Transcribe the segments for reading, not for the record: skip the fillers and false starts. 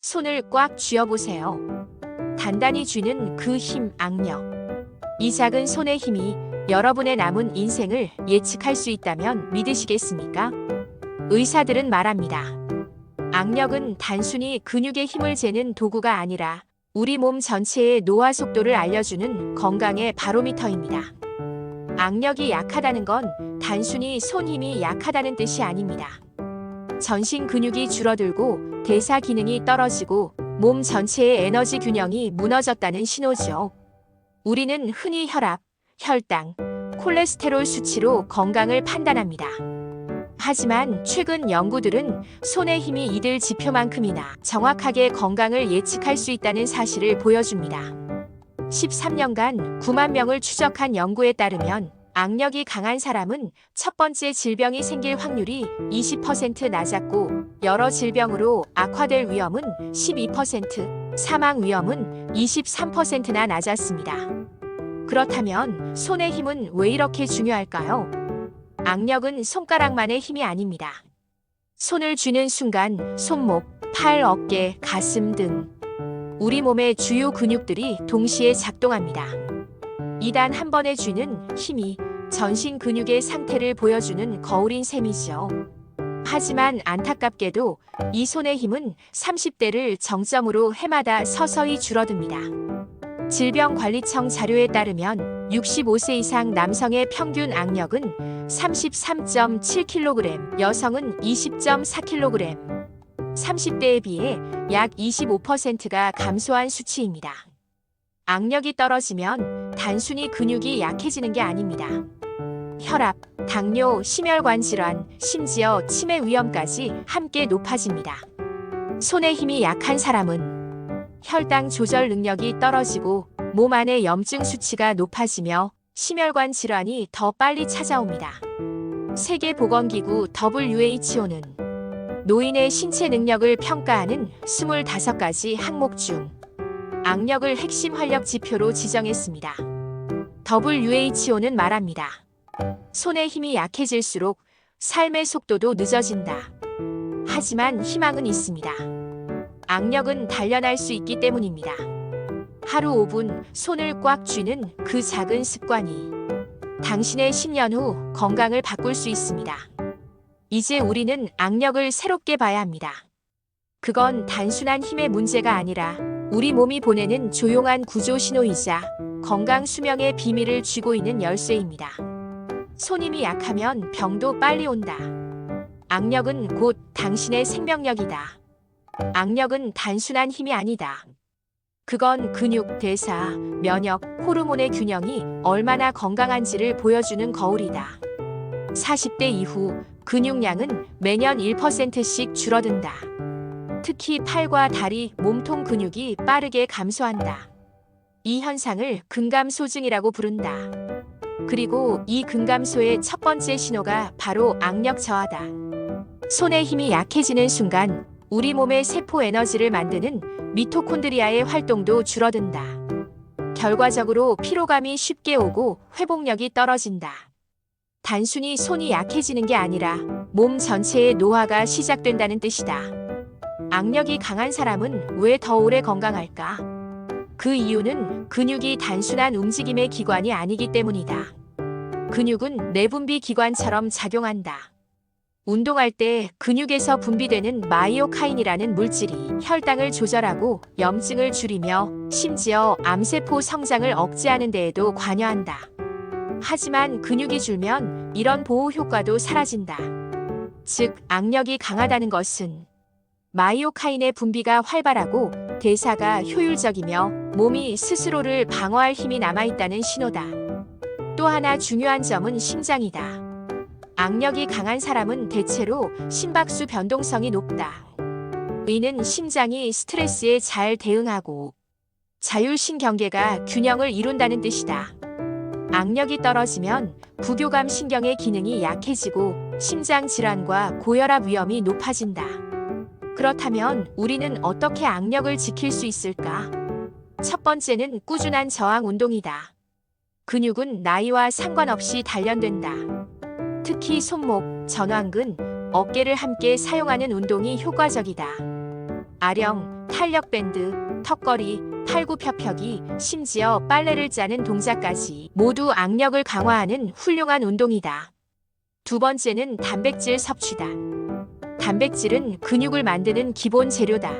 손을 꽉 쥐어보세요. 단단히 쥐는 그 힘, 악력. 이 작은 손의 힘이 여러분의 남은 인생을 예측할 수 있다면 믿으시겠습니까? 의사들은 말합니다. 악력은 단순히 근육의 힘을 재는 도구가 아니라 우리 몸 전체의 노화 속도를 알려주는 건강의 바로미터입니다. 악력이 약하다는 건 단순히 손 힘이 약하다는 뜻이 아닙니다. 전신 근육이 줄어들고 대사 기능이 떨어지고 몸 전체의 에너지 균형이 무너졌다는 신호죠. 우리는 흔히 혈압, 혈당, 콜레스테롤 수치로 건강을 판단합니다. 하지만 최근 연구들은 손의 힘이 이들 지표만큼이나 정확하게 건강을 예측할 수 있다는 사실을 보여줍니다. 13년간 9만 명을 추적한 연구에 따르면 악력이 강한 사람은 첫 번째 질병이 생길 확률이 20% 낮았고 여러 질병으로 악화될 위험은 12%, 사망 위험은 23%나 낮았습니다. 그렇다면 손의 힘은 왜 이렇게 중요할까요? 악력은 손가락만의 힘이 아닙니다. 손을 쥐는 순간 손목, 팔, 어깨, 가슴 등 우리 몸의 주요 근육들이 동시에 작동합니다. 이단 한 번에 쥐는 힘이 전신 근육의 상태를 보여주는 거울인 셈이죠. 하지만 안타깝게도 이 손의 힘은 30대를 정점으로 해마다 서서히 줄어듭니다. 질병관리청 자료에 따르면 65세 이상 남성의 평균 악력은 33.7kg, 여성은 20.4kg, 30대에 비해 약 25%가 감소한 수치입니다. 악력이 떨어지면 단순히 근육이 약해지는 게 아닙니다. 혈압, 당뇨, 심혈관 질환, 심지어 치매 위험까지 함께 높아집니다. 손의 힘이 약한 사람은 혈당 조절 능력이 떨어지고 몸 안의 염증 수치가 높아지며 심혈관 질환이 더 빨리 찾아옵니다. 세계보건기구 WHO는 노인의 신체 능력을 평가하는 25가지 항목 중 악력을 핵심 활력 지표로 지정했습니다. WHO는 말합니다. 손의 힘이 약해질수록 삶의 속도도 늦어진다. 하지만 희망은 있습니다. 악력은 단련할 수 있기 때문입니다. 하루 5분 손을 꽉 쥐는 그 작은 습관이 당신의 10년 후 건강을 바꿀 수 있습니다. 이제 우리는 악력을 새롭게 봐야 합니다. 그건 단순한 힘의 문제가 아니라 우리 몸이 보내는 조용한 구조 신호이자 건강 수명의 비밀을 쥐고 있는 열쇠입니다. 손 힘이 약하면 병도 빨리 온다. 악력은 곧 당신의 생명력이다. 악력은 단순한 힘이 아니다. 그건 근육, 대사, 면역, 호르몬의 균형이 얼마나 건강한지를 보여주는 거울이다. 40대 이후 근육량은 매년 1%씩 줄어든다. 특히 팔과 다리, 몸통 근육이 빠르게 감소한다. 이 현상을 근감소증이라고 부른다. 그리고 이 근감소의 첫 번째 신호가 바로 악력 저하다. 손의 힘이 약해지는 순간 우리 몸의 세포 에너지를 만드는 미토콘드리아의 활동도 줄어든다. 결과적으로 피로감이 쉽게 오고 회복력이 떨어진다. 단순히 손이 약해지는 게 아니라 몸 전체의 노화가 시작된다는 뜻이다. 악력이 강한 사람은 왜 더 오래 건강할까? 그 이유는 근육이 단순한 움직임의 기관이 아니기 때문이다. 근육은 내분비 기관처럼 작용한다. 운동할 때 근육에서 분비되는 마이오카인이라는 물질이 혈당을 조절하고 염증을 줄이며 심지어 암세포 성장을 억제하는 데에도 관여한다. 하지만 근육이 줄면 이런 보호 효과도 사라진다. 즉, 악력이 강하다는 것은 마이오카인의 분비가 활발하고 대사가 효율적이며 몸이 스스로를 방어할 힘이 남아있다는 신호다. 또 하나 중요한 점은 심장이다. 악력이 강한 사람은 대체로 심박수 변동성이 높다. 이는 심장이 스트레스에 잘 대응하고 자율신경계가 균형을 이룬다는 뜻이다. 악력이 떨어지면 부교감 신경의 기능이 약해지고 심장 질환과 고혈압 위험이 높아진다. 그렇다면 우리는 어떻게 악력을 지킬 수 있을까? 첫 번째는 꾸준한 저항 운동이다. 근육은 나이와 상관없이 단련된다. 특히 손목, 전완근, 어깨를 함께 사용하는 운동이 효과적이다. 아령, 탄력 밴드, 턱걸이, 팔굽혀펴기, 심지어 빨래를 짜는 동작까지 모두 악력을 강화하는 훌륭한 운동이다. 두 번째는 단백질 섭취다. 단백질은 근육을 만드는 기본 재료다.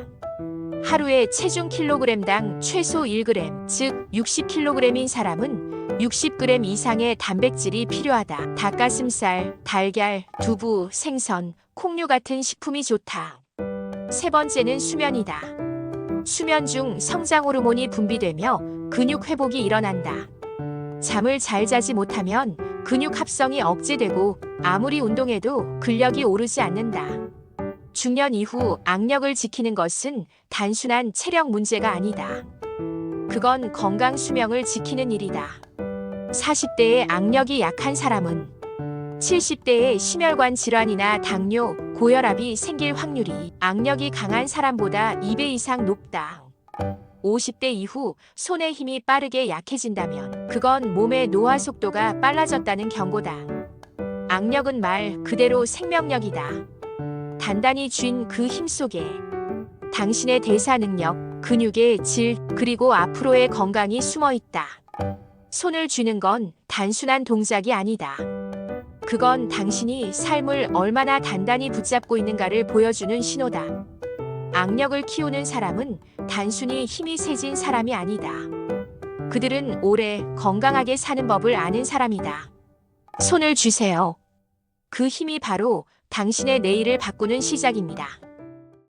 하루에 체중 킬로그램당 최소 1g, 즉 60kg인 사람은 60g 이상의 단백질이 필요하다. 닭가슴살, 달걀, 두부, 생선, 콩류 같은 식품이 좋다. 세 번째는 수면이다. 수면 중 성장 호르몬이 분비되며 근육 회복이 일어난다. 잠을 잘 자지 못하면 근육 합성이 억제되고 아무리 운동해도 근력이 오르지 않는다. 중년 이후 악력을 지키는 것은 단순한 체력 문제가 아니다. 그건 건강 수명을 지키는 일이다. 40대의 악력이 약한 사람은 70대의 심혈관 질환이나 당뇨, 고혈압이 생길 확률이 악력이 강한 사람보다 2배 이상 높다. 50대 이후 손의 힘이 빠르게 약해진다면 그건 몸의 노화 속도가 빨라졌다는 경고다. 악력은 말 그대로 생명력이다. 단단히 쥔 그 힘 속에 당신의 대사 능력, 근육의 질, 그리고 앞으로의 건강이 숨어 있다. 손을 쥐는 건 단순한 동작이 아니다. 그건 당신이 삶을 얼마나 단단히 붙잡고 있는가를 보여주는 신호다. 악력을 키우는 사람은 단순히 힘이 세진 사람이 아니다. 그들은 오래 건강하게 사는 법을 아는 사람이다. 손을 쥐세요. 그 힘이 바로 당신의 내일을 바꾸는 시작입니다.